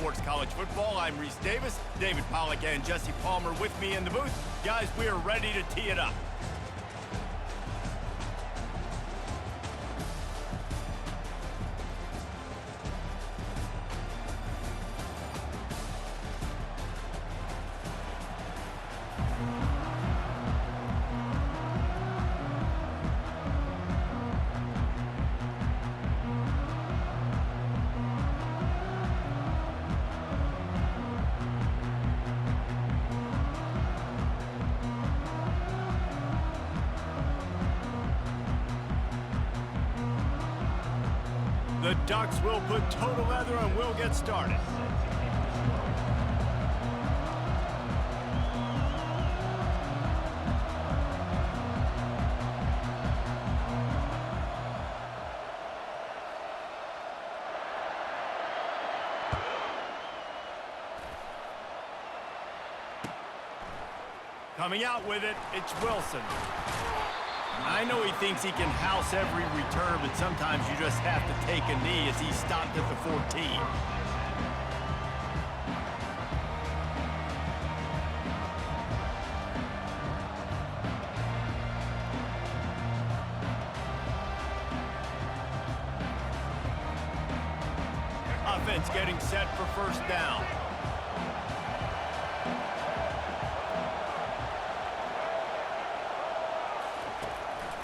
Sports College Football. I'm Reese Davis, David Pollack and Jesse Palmer with me in the booth. Guys, we are ready to tee it up. The Ducks will put total leather and we'll get started. Coming out with it, it's Wilson. I know he thinks he can house every return, but sometimes you just have to take a knee as he stopped at the 14. Offense getting set for first down.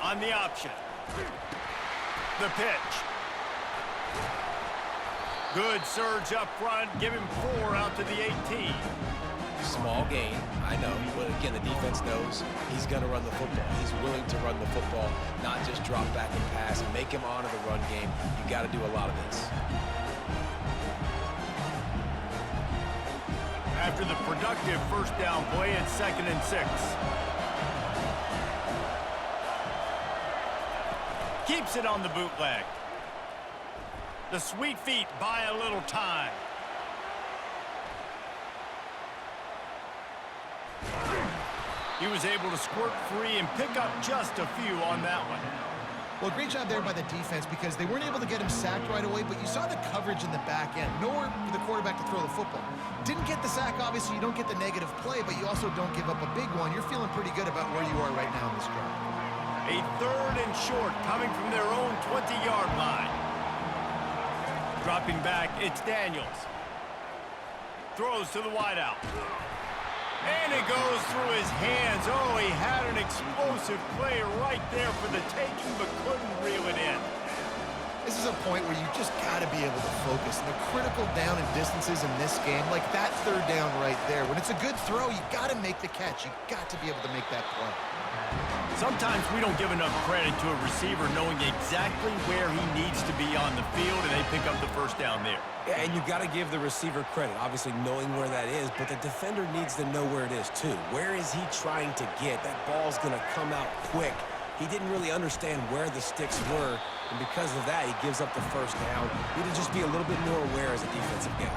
On the option. The pitch. Good surge up front. Give him 4 out to the 18. Small gain, I know, but again, the defense knows he's going to run the football. He's willing to run the football, not just drop back and pass and make him honor the run game. You got to do a lot of this. After the productive first down play, it's 2nd and 6. Keeps it on the bootleg. The sweet feet buy a little time. He was able to squirt free and pick up just a few on that one. Well, great job there by the defense because they weren't able to get him sacked right away, but you saw the coverage in the back end. Nowhere for the quarterback to throw the football. Didn't get the sack, obviously. You don't get the negative play, but you also don't give up a big one. You're feeling pretty good about where you are right now in this drive. A 3rd and short coming from their own 20-yard line. Dropping back, it's Daniels. Throws to the wideout. And it goes through his hands. Oh, he had an explosive play right there for the taking, but couldn't reel it in. This is a point where you just got to be able to focus. The critical down and distances in this game, like that 3rd down right there. When it's a good throw, you got to make the catch. You got to be able to make that play. Sometimes we don't give enough credit to a receiver knowing exactly where he needs to be on the field, and they pick up the first down there. Yeah, and you got to give the receiver credit, obviously knowing where that is, but the defender needs to know where it is too. Where is he trying to get? That ball's going to come out quick. He didn't really understand where the sticks were, and because of that, he gives up the first down. Need to just be a little bit more aware as a defensive guy.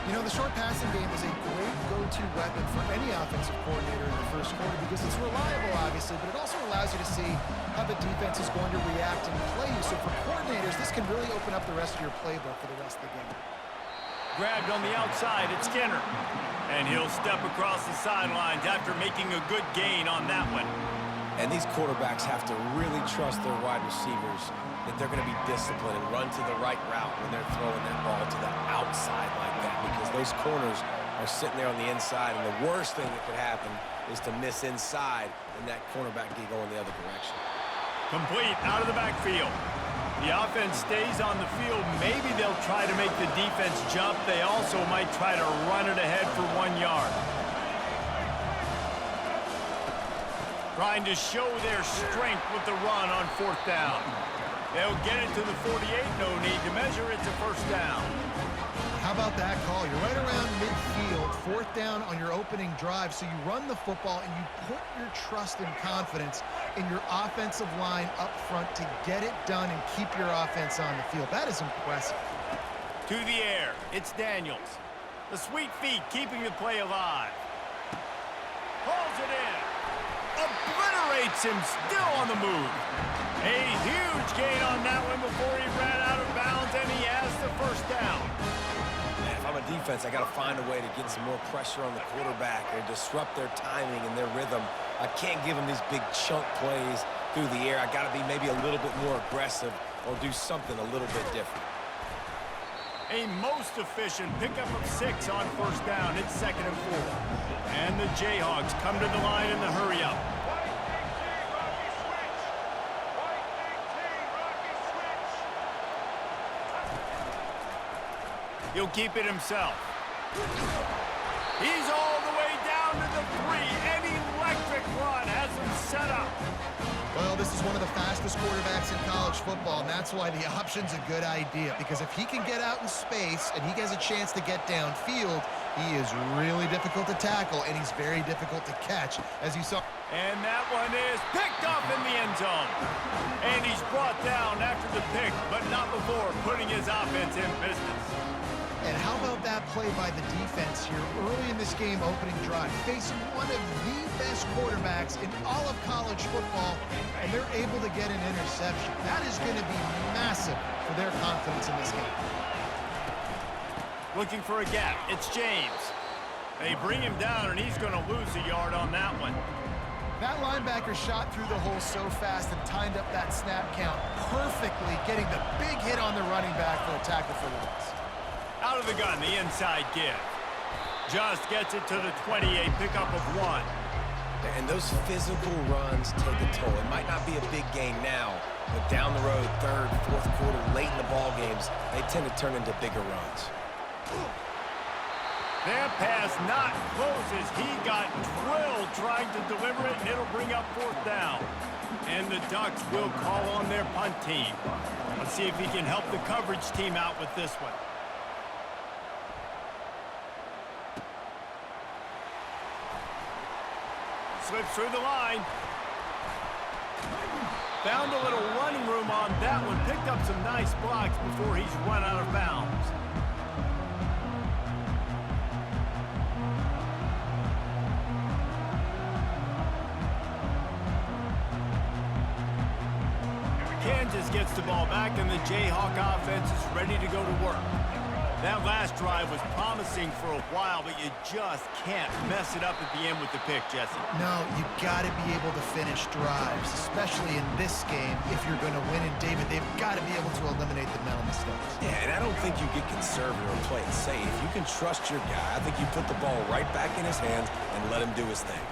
You know, the short passing game is a great go-to weapon for any offensive coordinator in the first quarter because it's reliable, obviously, but it also allows you to see how the defense is going to react and play you. So for coordinators, this can really open up the rest of your playbook for the rest of the game. Grabbed on the outside, it's Skinner. And he'll step across the sidelines after making a good gain on that one. And these quarterbacks have to really trust their wide receivers that they're going to be disciplined and run to the right route when they're throwing that ball to the outside like that, because those corners are sitting there on the inside, and the worst thing that could happen is to miss inside and that cornerback get going the other direction. Complete out of the backfield. The offense stays on the field. Maybe they'll try to make the defense jump. They also might try to run it ahead for 1 yard. Trying to show their strength with the run on 4th down. They'll get it to the 48. No need to measure. It's a first down. How about that call? You're right around midfield, 4th down on your opening drive, so you run the football and you put your trust and confidence in your offensive line up front to get it done and keep your offense on the field. That is impressive. To the air, it's Daniels. The sweet feet keeping the play alive. Pulls it in. Obliterates him, still on the move. A huge gain on that one before he ran out of bounds, and he has the first down. Man, if I'm a on defense, I got to find a way to get some more pressure on the quarterback or disrupt their timing and their rhythm. I can't give them these big chunk plays through the air. I got to be maybe a little bit more aggressive or do something a little bit different. A most efficient pickup of 6 on first down. It's 2nd and 4. And the Jayhawks come to the line in the hurry-up. He'll keep it himself. He's all the way down to the 3. An electric run has him set up. Well, this is one of the fastest quarterbacks in college football, and that's why the option's a good idea, because if he can get out in space and he has a chance to get downfield, he is really difficult to tackle, and he's very difficult to catch, as you saw. And that one is picked off in the end zone. And he's brought down after the pick, but not before putting his offense in business. And how about that play by the defense here early in this game opening drive, facing one of the best quarterbacks in all of college football, and they're able to get an interception. That is going to be massive for their confidence in this game. Looking for a gap. It's James. They bring him down, and he's going to lose a yard on that one. That linebacker shot through the hole so fast and timed up that snap count perfectly, getting the big hit on the running back for a tackle for loss. Out of the gun, the inside give. Just gets it to the 28, pickup of 1. And those physical runs take a toll. It might not be a big gain now, but down the road, 3rd, 4th quarter, late in the ball games, they tend to turn into bigger runs. That pass not close as he got drilled trying to deliver it, and it'll bring up 4th down. And the Ducks will call on their punt team. Let's see if he can help the coverage team out with this one. Slips through the line. Found a little running room on that one. Picked up some nice blocks before he's run out of bounds. Kansas gets the ball back, and the Jayhawk offense is ready to go to work. That last drive was promising for a while, but you just can't mess it up at the end with the pick, Jesse. No, you got to be able to finish drives, especially in this game. If you're going to win, and David, they've got to be able to eliminate the mental mistakes. Yeah, and I don't think you get conservative or play it safe. You can trust your guy. I think you put the ball right back in his hands and let him do his thing.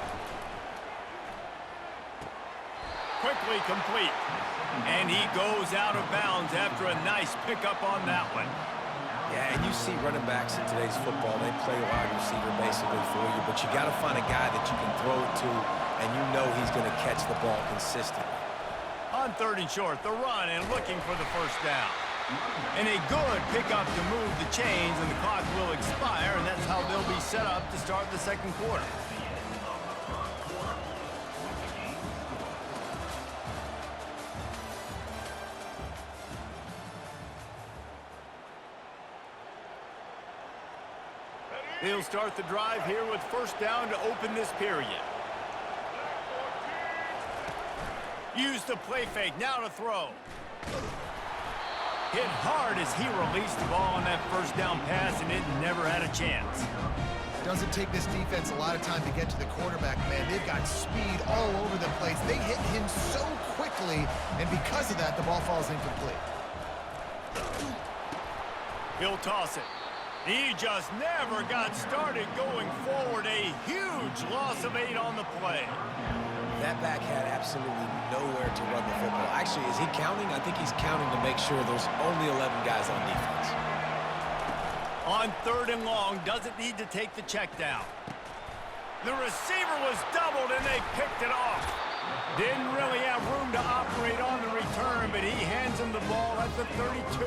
Quickly complete. And he goes out of bounds after a nice pickup on that one. Yeah, and you see running backs in today's football, they play wide receiver basically for you, but you got to find a guy that you can throw it to, and you know he's going to catch the ball consistently. On 3rd and short, the run and looking for the 1st down. And a good pickup to move the chains, and the clock will expire, and that's how they'll be set up to start the 2nd quarter. He'll start the drive here with 1st down to open this period. Use the play fake, now to throw. Hit hard as he released the ball on that 1st down pass, and it never had a chance. Doesn't take this defense a lot of time to get to the quarterback, man. They've got speed all over the place. They hit him so quickly, and because of that, the ball falls incomplete. He'll toss it. He just never got started going forward. A huge loss of 8 on the play. That back had absolutely nowhere to run the football. Actually, is he counting? I think he's counting to make sure there's only 11 guys on defense. On 3rd and long, doesn't need to take the check down. The receiver was doubled, and they picked it off. Didn't really have room to operate on the return, but he hands him the ball at the 32.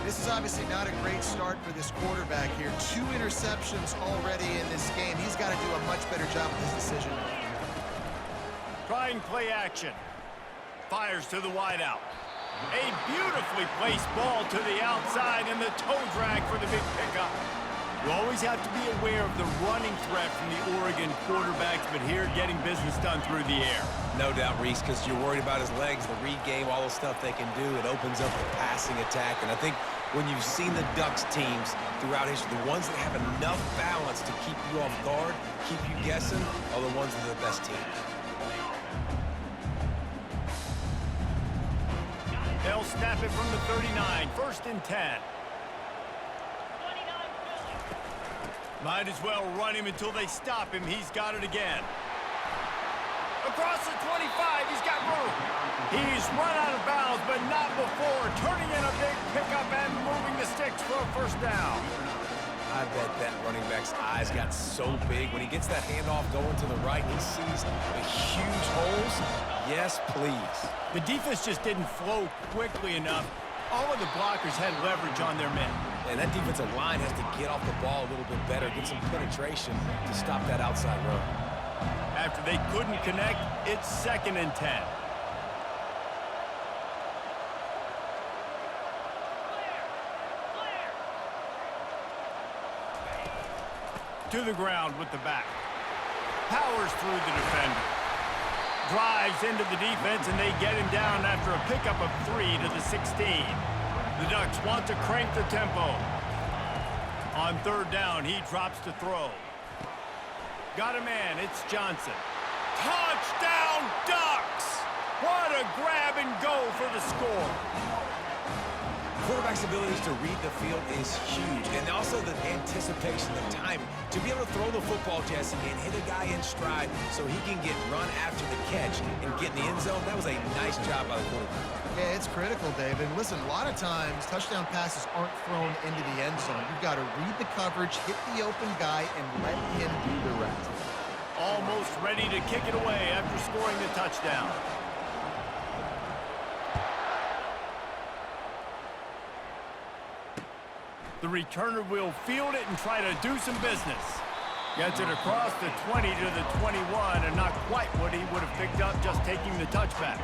This is obviously not a great start for this quarterback here. 2 interceptions already in this game. He's got to do a much better job with his decision. Trying play action. Fires to the wideout. A beautifully placed ball to the outside, and the toe drag for the big pickup. You always have to be aware of the running threat from the Oregon quarterbacks, but here getting business done through the air. No doubt, Reese, because you're worried about his legs, the read game, all the stuff they can do. It opens up the passing attack, and I think when you've seen the Ducks teams throughout history, the ones that have enough balance to keep you off guard, keep you guessing, are the ones that are the best teams. They'll snap it from the 39, 1st and 10. Might as well run him until they stop him. He's got it again. Across the 25, he's got room. He's run out of bounds, but not before turning in a big pickup and moving the sticks for a 1st down. I bet that running back's eyes got so big. When he gets that handoff going to the right, he sees the huge holes. Yes, please. The defense just didn't flow quickly enough. All of the blockers had leverage on their men. And that defensive line has to get off the ball a little bit better, get some penetration to stop that outside run. After they couldn't connect, it's 2nd and 10. To the ground with the back. Powers through the defender. Drives into the defense, and they get him down after a pickup of 3 to the 16. The Ducks want to crank the tempo. On 3rd down, he drops to throw. Got a man, it's Johnson. Touchdown, Ducks! What a grab and go for the score. Quarterback's abilities to read the field is huge, and also the anticipation, the timing. To be able to throw the football, Jesse, and hit a guy in stride so he can get run after the catch and get in the end zone, that was a nice job by the quarterback. Yeah, it's critical, Dave. And listen, a lot of times touchdown passes aren't thrown into the end zone. You've got to read the coverage, hit the open guy, and let him do the rest. Almost ready to kick it away after scoring the touchdown. The returner will field it and try to do some business. Gets it across the 20 to the 21, and not quite what he would have picked up just taking the touchback.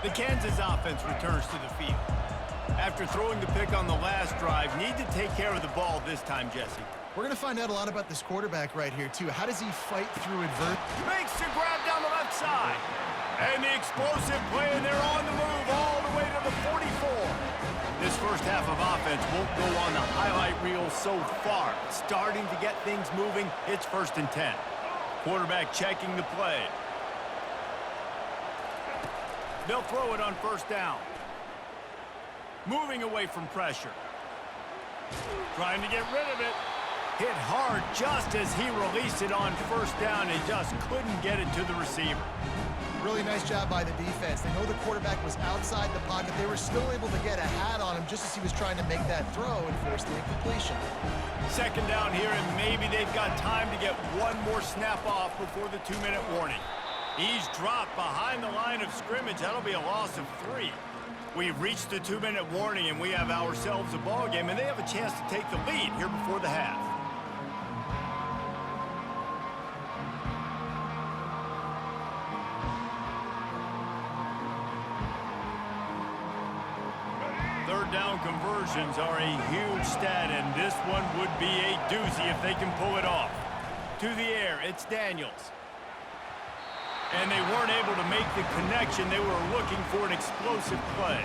The Kansas offense returns to the field. After throwing the pick on the last drive, need to take care of the ball this time, Jesse. We're going to find out a lot about this quarterback right here, too. How does he fight through adversity? Makes the grab down the left side. And the explosive play, and they're on the move all the way to the 44. This first half of offense won't go on the highlight reel so far. Starting to get things moving, it's 1st and 10. Quarterback checking the play. They'll throw it on 1st down. Moving away from pressure. Trying to get rid of it. Hit hard just as he released it on 1st down and just couldn't get it to the receiver. Really nice job by the defense. They know the quarterback was outside the pocket. They were still able to get a hat on him just as he was trying to make that throw and force the incompletion. 2nd down here, and maybe they've got time to get one more snap off before the 2-minute warning. He's dropped behind the line of scrimmage. That'll be a loss of 3. We've reached the 2-minute warning, and we have ourselves a ball game, and they have a chance to take the lead here before the half. Third down conversions are a huge stat, and this one would be a doozy if they can pull it off. To the air, it's Daniels. And they weren't able to make the connection. They were looking for an explosive play.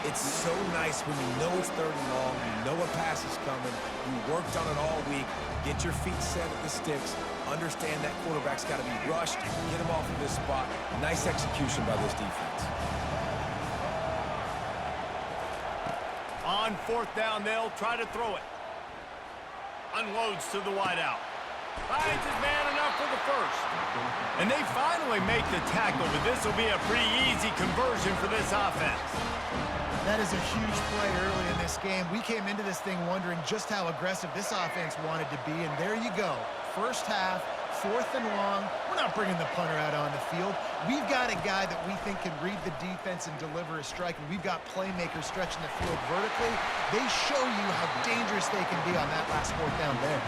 It's so nice when you know it's 3rd and long, you know a pass is coming, you worked on it all week, get your feet set at the sticks, understand that quarterback's got to be rushed, get him off of this spot. Nice execution by this defense. On 4th down, they'll try to throw it. Unloads to the wideout. Finds his man enough for the 1st. And they finally make the tackle, but this will be a pretty easy conversion for this offense. That is a huge play early in this game. We came into this thing wondering just how aggressive this offense wanted to be, and there you go. First half, 4th and long. We're not bringing the punter out on the field. We've got a guy that we think can read the defense and deliver a strike, and we've got playmakers stretching the field vertically. They show you how dangerous they can be on that last 4th down there.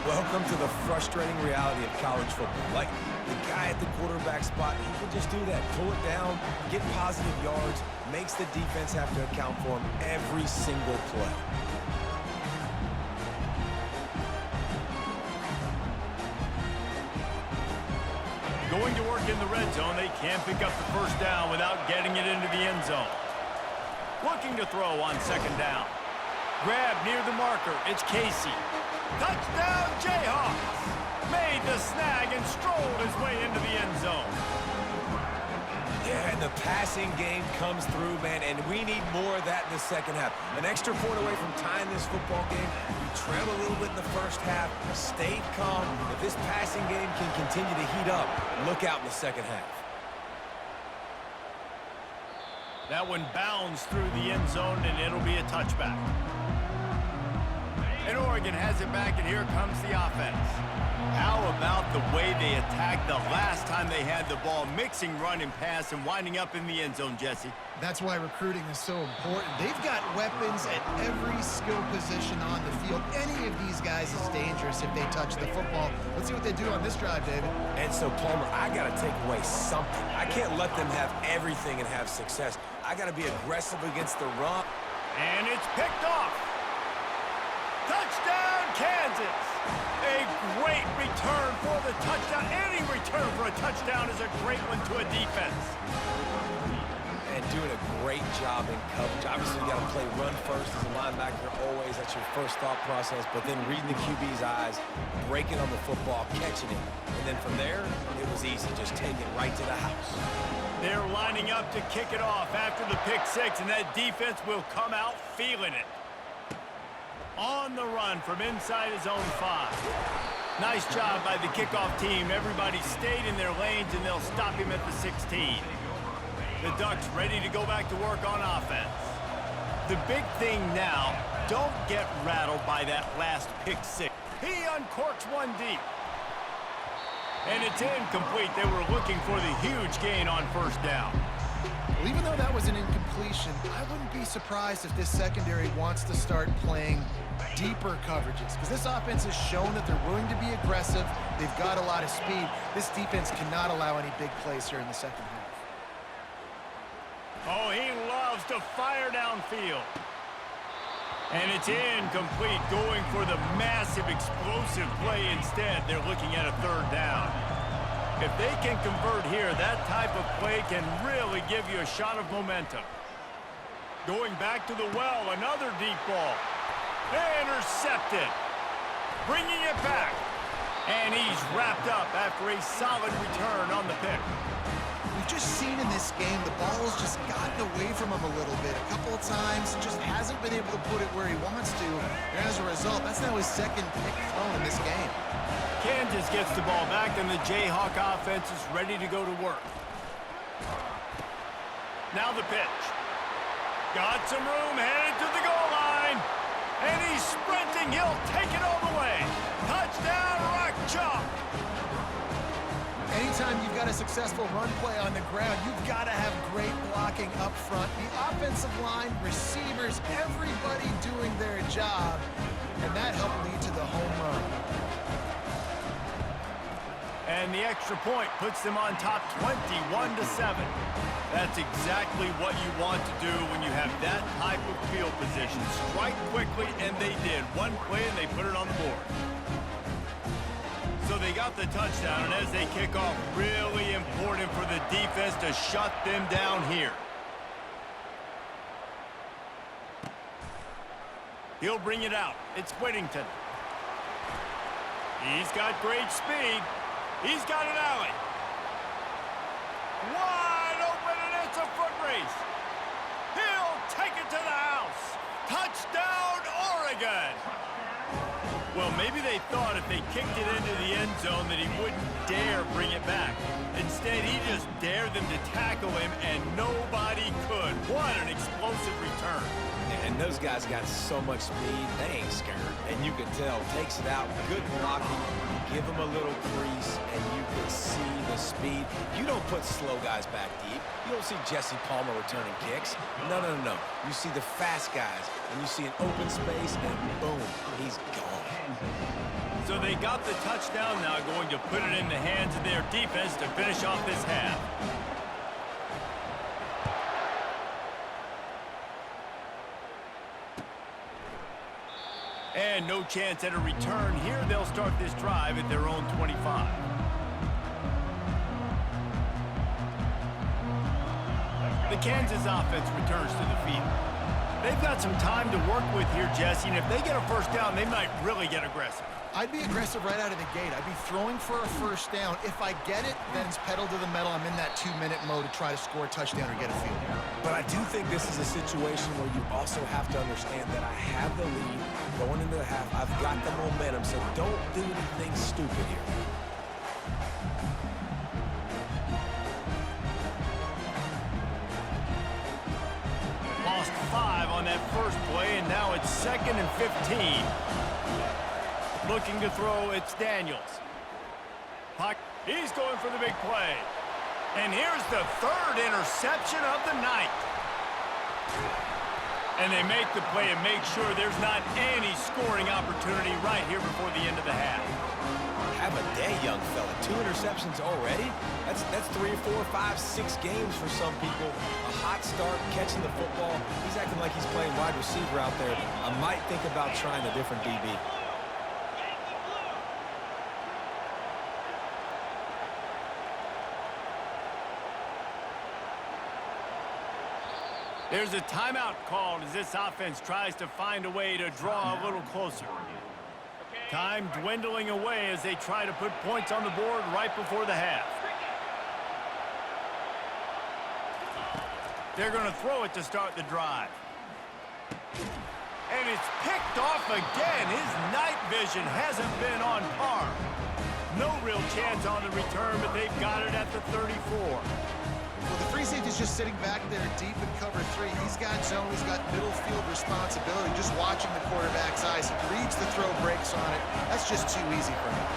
Welcome to the frustrating reality of college football. Like, the guy at the quarterback spot, he can just do that. Pull it down, get positive yards, makes the defense have to account for him every single play. Going to work in the red zone, they can't pick up the first down without getting it into the end zone. Looking to throw on second down. Grab near the marker. It's Casey. Touchdown, Jayhawks! Made the snag and strolled his way into the end zone. Yeah, and the passing game comes through, man, and we need more of that in the second half. An extra point away from tying this football game. We trailed a little bit in the first half, stayed calm. If this passing game can continue to heat up, look out in the second half. That one bounds through the end zone, and it'll be a touchback. And Oregon has it back, and here comes the offense. How about the way they attacked the last time they had the ball, mixing run and pass and winding up in the end zone, Jesse? That's why recruiting is so important. They've got weapons at every skill position on the field. Any of these guys is dangerous if they touch the football. Let's see what they do on this drive, David. And so, Palmer, I got to take away something. I can't let them have everything and have success. I got to be aggressive against the run. And it's picked off. Touchdown, Kansas! A great return for the touchdown. Any return for a touchdown is a great one to a defense. And doing a great job in coverage. Obviously, you got to play run first as a linebacker always. That's your first thought process. But then reading the QB's eyes, breaking on the football, catching it. And then from there, it was easy. Just take it right to the house. They're lining up to kick it off after the pick six, and that defense will come out feeling it. On the run from inside his own 5. Nice job by the kickoff team. Everybody stayed in their lanes, and they'll stop him at the 16. The Ducks ready to go back to work on offense. The big thing now, don't get rattled by that last pick six. He uncorks one deep. And it's incomplete. They were looking for the huge gain on first down. Well, even though that was an incompletion, I wouldn't be surprised if this secondary wants to start playing deeper coverages, because this offense has shown that they're willing to be aggressive. They've got a lot of speed. This defense cannot allow any big plays here in the second half. Oh, he loves to fire downfield. And it's incomplete, going for the massive explosive play instead. They're looking at a third down. If they can convert here, that type of play can really give you a shot of momentum. Going back to the well, another deep ball. Intercepted. Bringing it back. And he's wrapped up after a solid return on the pick. We've just seen in this game the ball's just gotten away from him a little bit. A couple of times, just hasn't been able to put it where he wants to. And as a result, that's now his second pick thrown in this game. Kansas gets the ball back, and the Jayhawk offense is ready to go to work. Now the pitch. Got some room, headed to the goal line. And he's sprinting. He'll take it all the way. Touchdown, Rock Chalk. Anytime you've got a successful run play on the ground, you've got to have great blocking up front. The offensive line, receivers, everybody doing their job. And that helped lead to the home run. And the extra point puts them on top 21-7. That's exactly what you want to do when you have that type of field position. Strike quickly, and they did. One play, and they put it on the board. So they got the touchdown, and as they kick off, really important for the defense to shut them down here. He'll bring it out. It's Whittington. He's got great speed. He's got an alley. Wide open, and it's a foot race. He'll take it to the house. Touchdown, Oregon. Well, maybe they thought if they kicked it into the end zone that he wouldn't dare bring it back. Instead, he just dared them to tackle him, and nobody could. What an explosive return. And those guys got so much speed, they ain't scared. And you can tell, takes it out, good blocking, give them a little crease, and you can see the speed. You don't put slow guys back deep. You don't see Jesse Palmer returning kicks. No. You see the fast guys, and you see an open space, and boom, he's gone. So they got the touchdown now, going to put it in the hands of their defense to finish off this half. And no chance at a return here. They'll start this drive at their own 25. The Kansas offense returns to the field. They've got some time to work with here, Jesse, and if they get a first down, they might really get aggressive. I'd be aggressive right out of the gate. I'd be throwing for a first down. If I get it, then it's pedal to the metal. I'm in that 2-minute mode to try to score a touchdown or get a field goal. But I do think this is a situation where you also have to understand that I have the lead going into the half. I've got the momentum, so don't do anything stupid here. Lost 5 on that first play, and now it's 2nd and 15. Looking to throw, it's Daniels. He's going for the big play. And here's the 3rd interception of the night. And they make the play and make sure there's not any scoring opportunity right here before the end of the half. Have a day, young fella. 2 interceptions already? That's 3, 4, 5, 6 games for some people. A hot start, catching the football. He's acting like he's playing wide receiver out there. I might think about trying a different DB. There's a timeout called as this offense tries to find a way to draw a little closer. Time dwindling away as they try to put points on the board right before the half. They're going to throw it to start the drive. And it's picked off again. His night vision hasn't been on par. No real chance on the return, but they've got it at the 34. Well, the free safety's just sitting back there deep in cover 3. He's got zone. He's got middle field responsibility. Just watching the quarterback's eyes. He reads the throw, breaks on it. That's just too easy for him.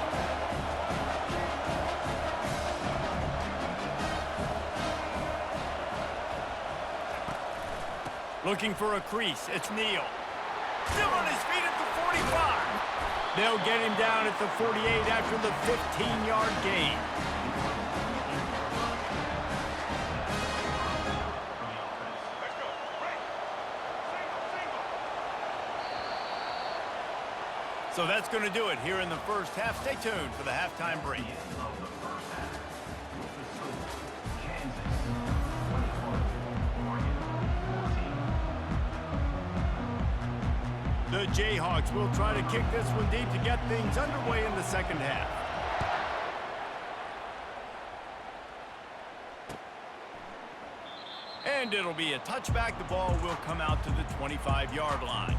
Looking for a crease. It's Neal. Still on his feet at the 45. They'll get him down at the 48 after the 15-yard gain. So that's going to do it here in the first half. Stay tuned for the halftime break. The Jayhawks will try to kick this one deep to get things underway in the second half. And it'll be a touchback. The ball will come out to the 25-yard line.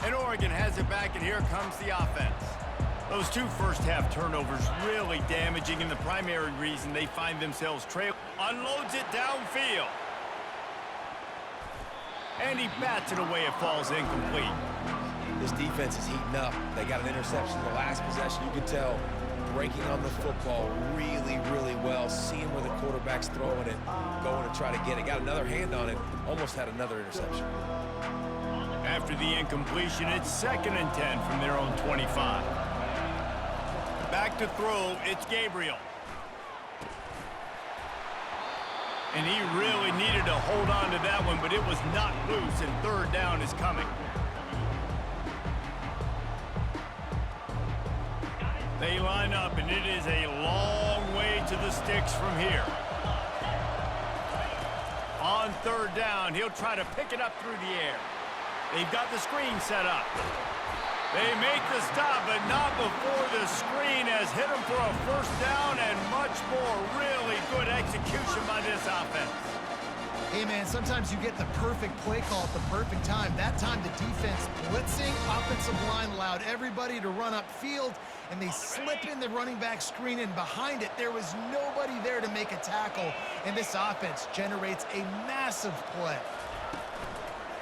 And Oregon has it back, and here comes the offense. Those 2 first-half turnovers really damaging, and the primary reason they find themselves trailing. Unloads it downfield. And he bats it away. It falls incomplete. This defense is heating up. They got an interception in the last possession. You could tell breaking on the football really, really well, seeing where the quarterback's throwing it, going to try to get it. Got another hand on it, almost had another interception. After the incompletion, it's 2nd and 10 from their own 25. Back to throw, it's Gabriel. And he really needed to hold on to that one, but it was not loose, and 3rd down is coming. They line up, and it is a long way to the sticks from here. On 3rd down, he'll try to pick it up through the air. They've got the screen set up. They make the stop, but not before the screen has hit them for a first down and much more. Really good execution by this offense. Hey, man, sometimes you get the perfect play call at the perfect time. That time the defense blitzing, offensive line allowed everybody to run upfield, and they slip in the running back screen, and behind it, there was nobody there to make a tackle, and this offense generates a massive play.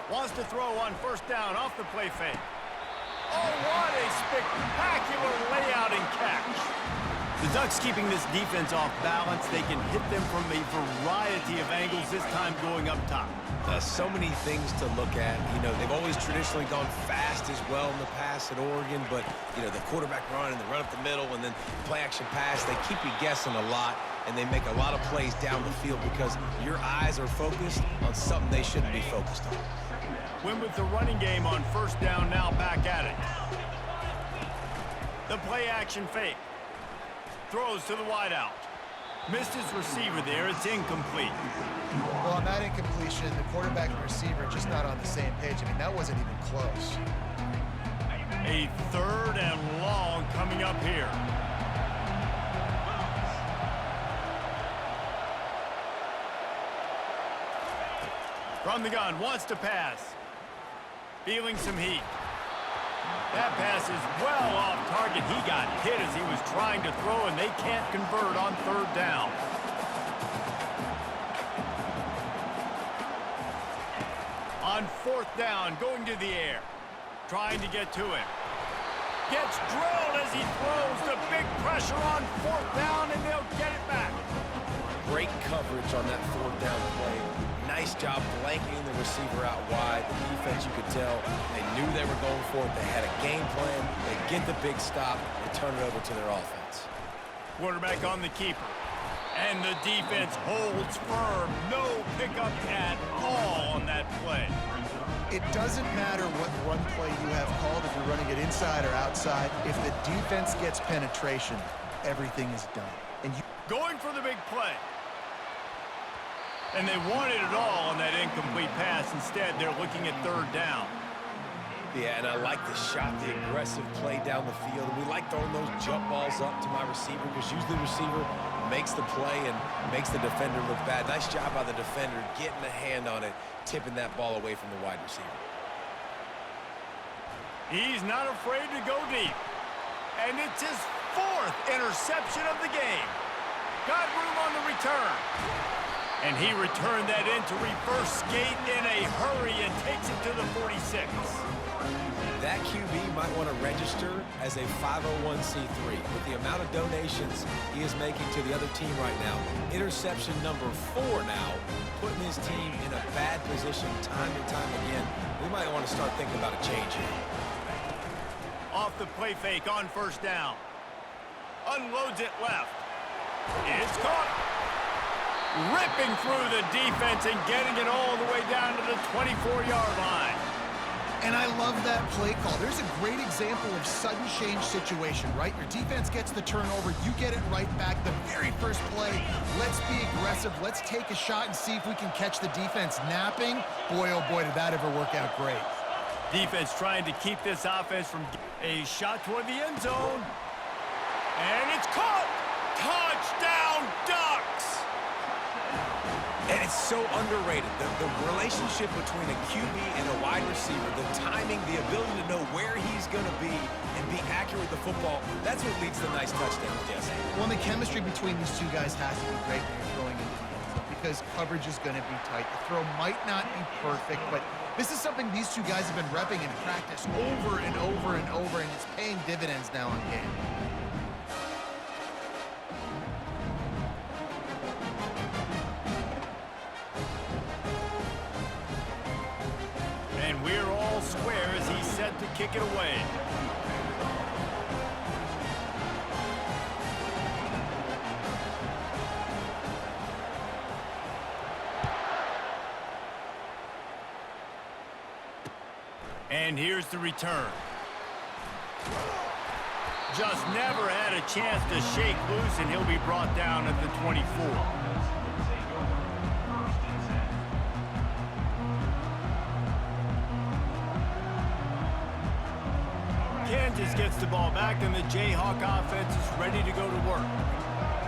Wants to throw on 1st down off the play fake. Oh, what a spectacular layout and catch. The Ducks keeping this defense off balance. They can hit them from a variety of angles, this time going up top. So many things to look at. You know, they've always traditionally gone fast as well in the past at Oregon, but, you know, the quarterback run and the run up the middle and then play action pass, they keep you guessing a lot, and they make a lot of plays down the field because your eyes are focused on something they shouldn't be focused on. Win with the running game on 1st down, now back at it. The play action fake. Throws to the wideout. Missed his receiver there. It's incomplete. Well, on that incompletion, the quarterback and receiver just not on the same page. I mean, that wasn't even close. A 3rd and long coming up here. From the gun, wants to pass. Feeling some heat. That pass is well off target. He got hit as he was trying to throw, and they can't convert on 3rd down. On 4th down, going to the air. Trying to get to it. Gets drilled as he throws. The big pressure on 4th down, and they'll get it back. Great coverage on that 4th down play. Nice job blanketing the receiver out wide. The defense, you could tell, they knew they were going for it. They had a game plan. They get the big stop and turn it over to their offense. Quarterback on the keeper. And the defense holds firm. No pickup at all on that play. It doesn't matter what run play you have called, if you're running it inside or outside. If the defense gets penetration, everything is done. And you going for the big play. And they wanted it all on that incomplete pass. Instead, they're looking at 3rd down. Yeah, and I like the shot, the aggressive play down the field. And we like throwing those jump balls up to my receiver because usually the receiver makes the play and makes the defender look bad. Nice job by the defender getting a hand on it, tipping that ball away from the wide receiver. He's not afraid to go deep. And it's his 4th interception of the game. Got room on the return. And he returned that into reverse skate in a hurry and takes it to the 46. That QB might want to register as a 501c3. With the amount of donations he is making to the other team right now, interception number 4 now, putting his team in a bad position time and time again. We might want to start thinking about a change here. Off the play fake on 1st down. Unloads it left. It's caught. Ripping through the defense and getting it all the way down to the 24-yard line. And I love that play call. There's a great example of sudden change situation, right? Your defense gets the turnover, you get it right back. The very first play, let's be aggressive. Let's take a shot and see if we can catch the defense napping. Boy, oh boy, did that ever work out great. Defense trying to keep this offense from a shot toward the end zone. And it's caught. Touchdown, Ducks. And it's so underrated. The relationship between a QB and a wide receiver, the timing, the ability to know where he's going to be and be accurate with the football, that's what leads to nice touchdowns, Jesse. Well, the chemistry between these two guys has to be great when you're throwing into the end zone because coverage is going to be tight. The throw might not be perfect, but this is something these two guys have been repping in practice over and over and over, and it's paying dividends now in game. And we're all square as he's set to kick it away. And here's the return. Just never had a chance to shake loose, and he'll be brought down at the 24. Kansas gets the ball back, and the Jayhawk offense is ready to go to work.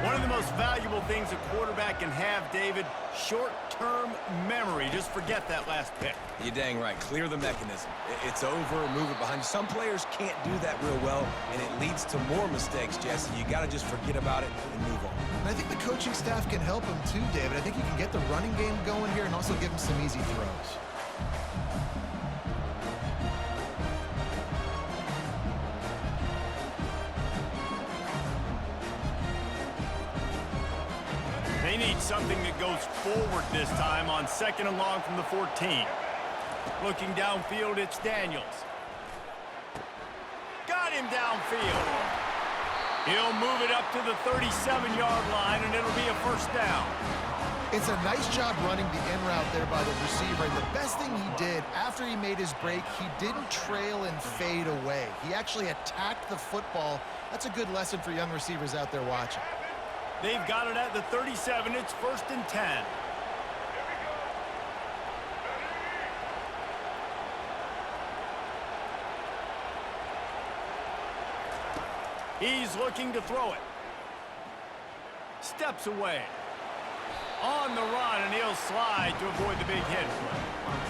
One of the most valuable things a quarterback can have, David, short-term memory. Just forget that last pick. You're dang right. Clear the mechanism. It's over, move it behind you. Some players can't do that real well, and it leads to more mistakes, Jesse. You got to just forget about it and move on. And I think the coaching staff can help him too, David. I think you can get the running game going here and also give him some easy throws. They need something that goes forward this time on 2nd and long from the 14. Looking downfield, it's Daniels. Got him downfield. He'll move it up to the 37-yard line, and it'll be a 1st down. It's a nice job running the in route there by the receiver. And the best thing he did after he made his break, he didn't trail and fade away. He actually attacked the football. That's a good lesson for young receivers out there watching. They've got it at the 37. It's 1st and 10. He's looking to throw it. Steps away. On the run, and he'll slide to avoid the big hit.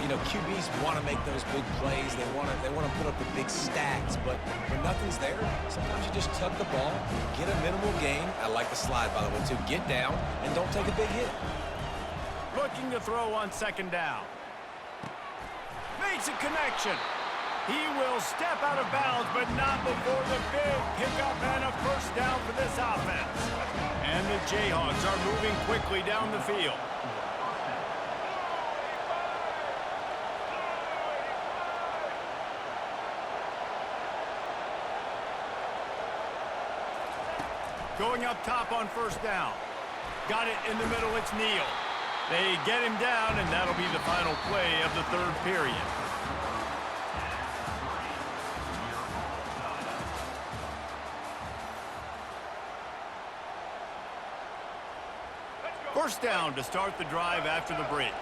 You know, QBs want to make those big plays. They want to put up the big stats, but when nothing's there, sometimes you just tuck the ball, get a minimal gain. I like the slide, by the way, too. Get down and don't take a big hit. Looking to throw on 2nd down. Makes a connection. He will step out of bounds, but not before the big pickup and a 1st down for this offense. And the Jayhawks are moving quickly down the field. Going up top on 1st down. Got it in the middle, it's Neal. They get him down, and that'll be the final play of the 3rd period. First down to start the drive after the break.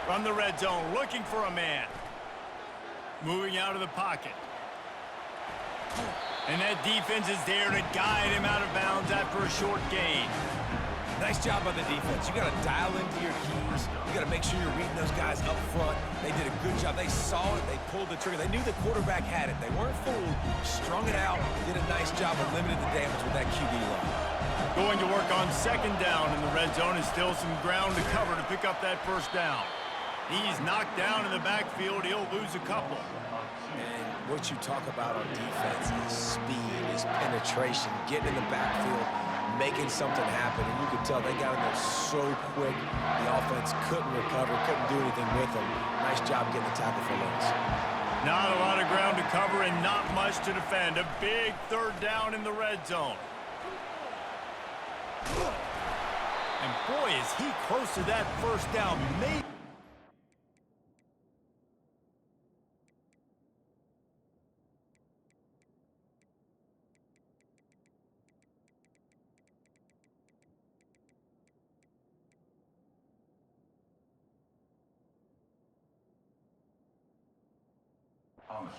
From the red zone, looking for a man. Moving out of the pocket. And that defense is there to guide him out of bounds after a short gain. Nice job by the defense. You got to dial into your keys. You got to make sure you're reading those guys up front. They did a good job. They saw it. They pulled the trigger. They knew the quarterback had it. They weren't fooled. Strung it out. Did a nice job of limiting the damage with that QB run. Going to work on 2nd down in the red zone is still some ground to cover to pick up that 1st down. He's knocked down in the backfield. He'll lose a couple. And what you talk about on defense is speed, is penetration, getting in the backfield, making something happen. And you could tell they got in there so quick. The offense couldn't recover, couldn't do anything with them. Nice job getting the tackle for loss. Not a lot of ground to cover and not much to defend. A big 3rd down in the red zone. And boy, is he close to that 1st down. Maybe.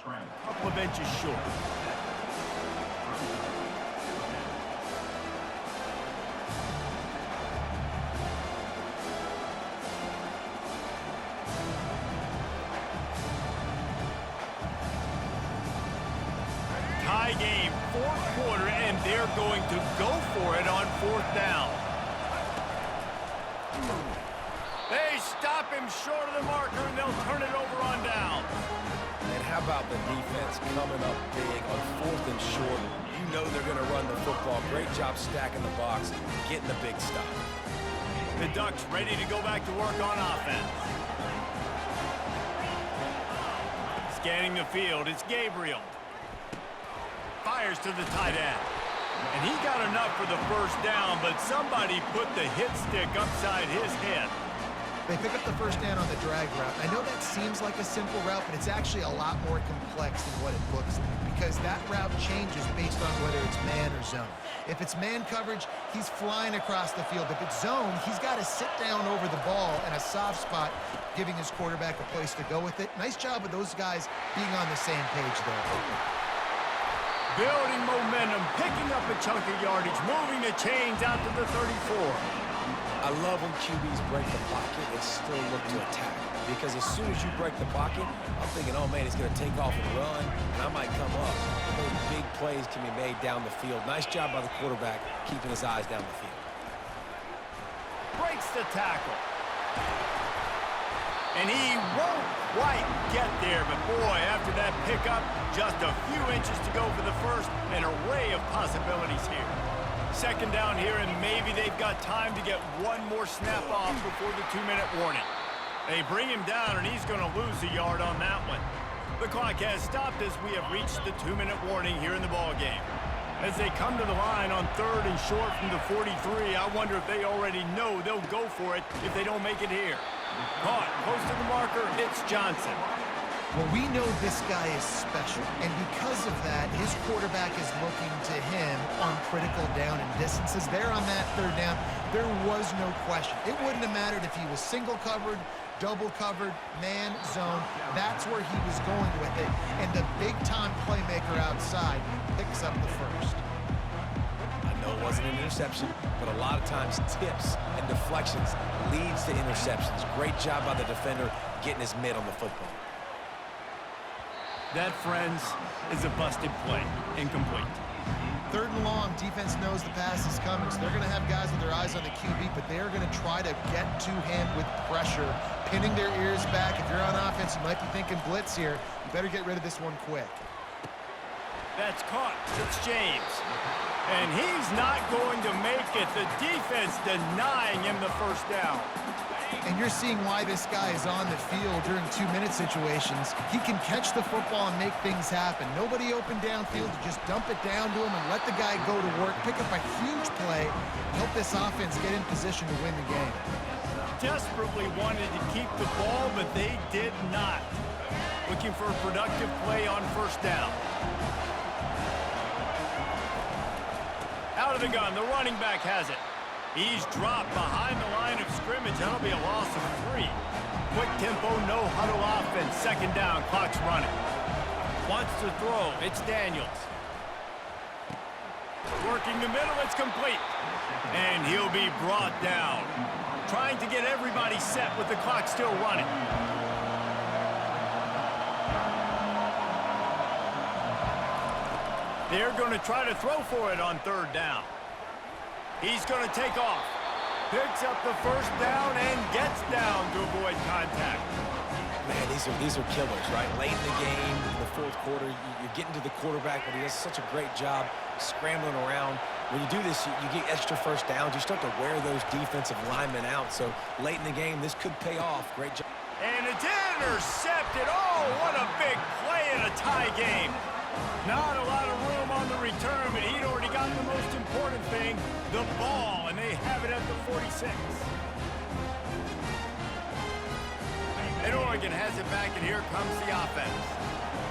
A couple of inches short. Tie game, 4th quarter, and they're going to go for it on 4th down. They stop him short of the marker, and they'll turn it over on down. And how about the defense coming up big on 4th and short? You know they're going to run the football. Great job stacking the box, getting the big stop. The Ducks ready to go back to work on offense. Scanning the field, it's Gabriel. Fires to the tight end. And he got enough for the 1st down, but somebody put the hit stick upside his head. They pick up the 1st down on the drag route. I know that seems like a simple route, but it's actually a lot more complex than what it looks like because that route changes based on whether it's man or zone. If it's man coverage, he's flying across the field. If it's zone, he's got to sit down over the ball in a soft spot, giving his quarterback a place to go with it. Nice job with those guys being on the same page there. Building momentum, picking up a chunk of yardage, moving the chains out to the 34. I love when QBs break the pocket and still look to attack. Because as soon as you break the pocket, I'm thinking, oh man, he's going to take off and run, and I might come up. But those big plays can be made down the field. Nice job by the quarterback, keeping his eyes down the field. Breaks the tackle. And he won't quite get there, but boy, after that pickup, just a few inches to go for the 1st, an array of possibilities here. 2nd down here, and maybe they've got time to get one more snap off before the 2-minute warning. They bring him down, and he's going to lose a yard on that one. The clock has stopped as we have reached the 2-minute warning here in the ballgame. As they come to the line on 3rd and short from the 43, I wonder if they already know they'll go for it if they don't make it here. Caught close to the marker, it's Johnson. Well, we know this guy is special, and because of that, his quarterback is looking to him on critical down and distances. There on that third down, there was no question. It wouldn't have mattered if he was single covered, double covered, man, zone. That's where he was going with it, and the big-time playmaker outside picks up the first. I know it wasn't an interception, but a lot of times tips and deflections leads to interceptions. Great job by the defender getting his mid on the football. That, friends, is a busted play. Incomplete. Third and long, defense knows the pass is coming, so they're going to have guys with their eyes on the QB, but they're going to try to get to him with pressure, pinning their ears back. If you're on offense, you might be thinking blitz here. You better get rid of this one quick. That's caught. It's James. And he's not going to make it. The defense denying him the first down. And you're seeing why this guy is on the field during 2-minute situations. He can catch the football and make things happen. Nobody open downfield. You just dump it down to him and let the guy go to work, pick up a huge play, help this offense get in position to win the game. Desperately wanted to keep the ball, but they did not. Looking for a productive play on first down. Out of the gun, the running back has it. He's dropped behind the line of scrimmage. That'll be a loss of 3. Quick tempo, no huddle offense. Second down, clock's running. Wants to throw. It's Daniels. Working the middle, it's complete. And he'll be brought down. Trying to get everybody set with the clock still running. They're going to try to throw for it on third down. He's going to take off. Picks up the first down and gets down to avoid contact. Man, these are killers, right? Late in the game, in the fourth quarter, you're getting to the quarterback, but he does such a great job scrambling around. When you do this, you get extra first downs. You start to wear those defensive linemen out. So late in the game, this could pay off. Great job. And it's intercepted. Oh, what a big play in a tie game. Not a lot of room on the return, but he'd already gotten the most important thing, the ball, and they have it at the 46. And Oregon has it back, and here comes the offense.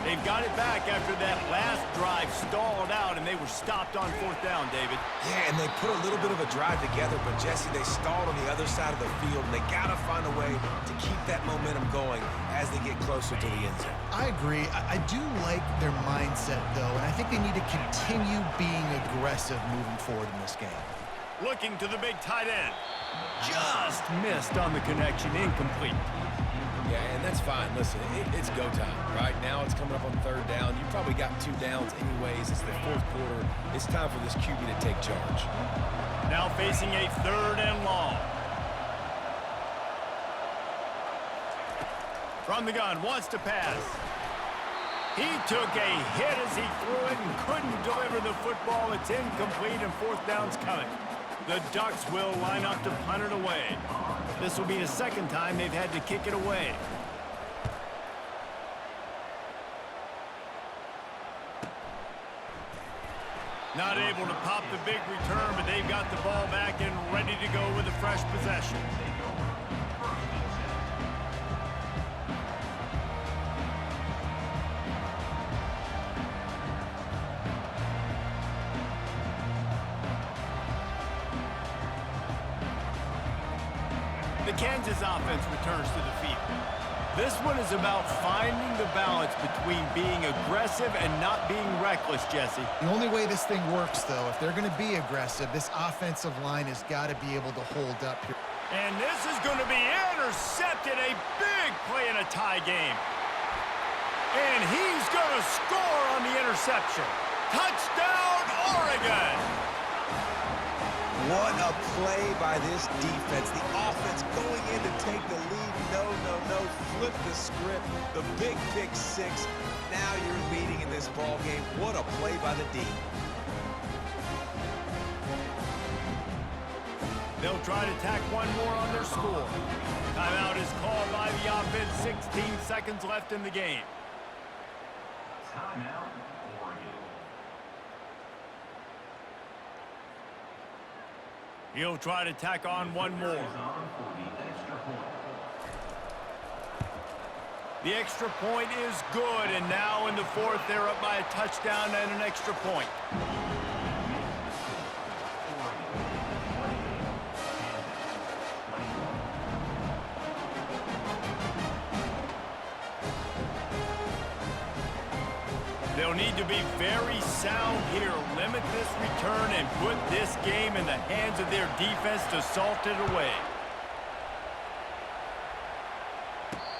They've got it back after that last drive stalled out, and they were stopped on fourth down, David. Yeah, and they put a little bit of a drive together, but, Jesse, they stalled on the other side of the field, and they got to find a way to keep that momentum going as they get closer to the end zone. I agree. I do like their mindset, though, and I think they need to continue being aggressive moving forward in this game. Looking to the big tight end. Just missed on the connection, incomplete. Yeah, and that's fine. Listen, it's go time. Right now it's coming up on third down. You probably got 2 downs anyways. It's the fourth quarter. It's time for this QB to take charge. Now facing a third and long. From the gun, wants to pass. He took a hit as he threw it and couldn't deliver the football. It's incomplete and fourth down's coming. The Ducks will line up to punt it away. This will be the second time they've had to kick it away. Not able to pop the big return, but they've got the ball back and ready to go with a fresh possession. The Kansas offense returns to the field. This one is about finding the balance between being aggressive and not being reckless, Jesse. The only way this thing works, though, if they're going to be aggressive, this offensive line has got to be able to hold up here. And this is going to be intercepted. A big play in a tie game. And he's going to score on the interception. Touchdown, Oregon! What a play by this defense. The offense going in to take the lead. No. Flip the script. The big pick 6. Now you're leading in this ball game. What a play by the D. They'll try to tack one more on their score. Timeout is called by the offense. 16 seconds left in the game. Timeout, Oregon. He'll try to tack on one more. The extra point is good, and now in the fourth, they're up by a touchdown and an extra point. They'll need to be very sound here, limit this return, and put this game in the hands of their defense to salt it away.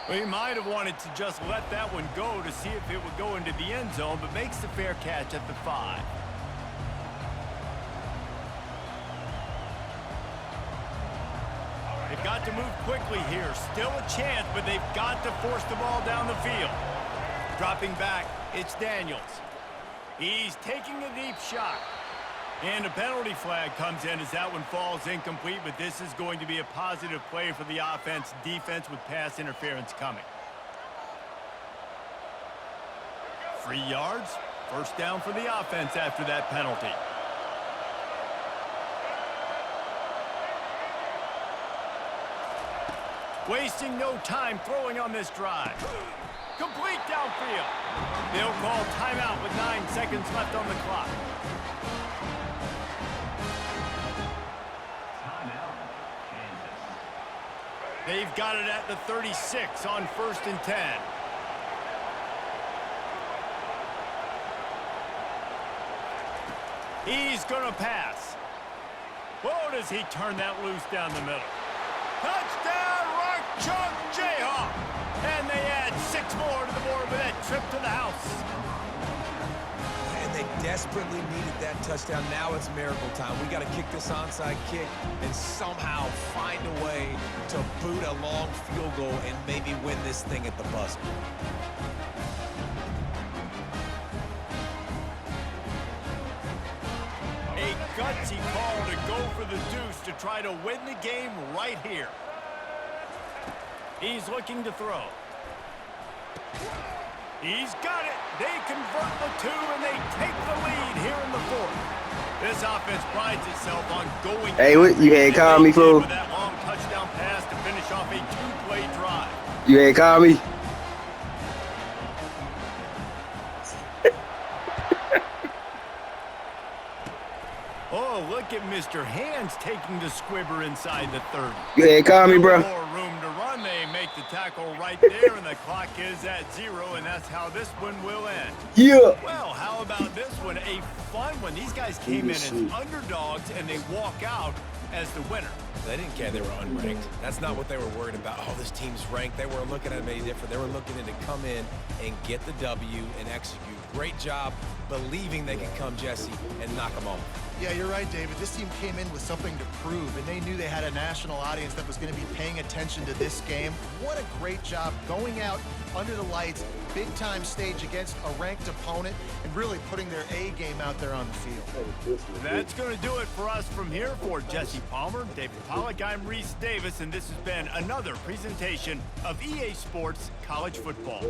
Well, he might have wanted to just let that one go to see if it would go into the end zone, but makes the fair catch at the 5. They've got to move quickly here. Still a chance, but they've got to force the ball down the field. Dropping back, it's Daniels. He's taking a deep shot. And a penalty flag comes in as that one falls incomplete, but this is going to be a positive play for the offense. Defense with pass interference coming. 3 yards, first down for the offense after that penalty. Wasting no time throwing on this drive. Complete downfield. They'll call timeout with 9 seconds left on the clock. They've got it at the 36 on 1st and 10. He's going to pass. Whoa, does he turn that loose down the middle. Touchdown, Rock Chalk Jayhawk. And they add 6 more to the board with that trip to the house. And they desperately needed that touchdown. Now it's miracle time. We got to kick this onside kick and somehow find a way to boot a long field goal and maybe win this thing at the buzzer. A gutsy call to go for the deuce to try to win the game right here. He's looking to throw. He's got it. They convert the 2, and they take the lead here in the 4th. This offense prides itself on going. Hey, what you had called me, fool? With that long touchdown pass to finish off a 2-play drive. You had called me? Oh, look at Mr. Hands taking the squibber inside the 30. You had called me, bro? More room to run. They make the tackle right there, and the clock is at 0, and that's how this one will end. Yeah. Well, how about this one? A fun one. These guys came in as underdogs, and they walk out as the winner. They didn't care they were unranked. That's not what they were worried about. Oh, this team's ranked. They weren't looking at it any different. They were looking to come in and get the W and execute. Great job believing they could come, Jesse, and knock them off. Yeah, you're right, David. This team came in with something to prove, and they knew they had a national audience that was going to be paying attention to this game. What a great job going out under the lights, big-time stage against a ranked opponent, and really putting their A game out there on the field. That's going to do it for us from here. For Jesse Palmer, David Pollack, I'm Reese Davis, and this has been another presentation of EA Sports College Football.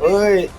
Oi.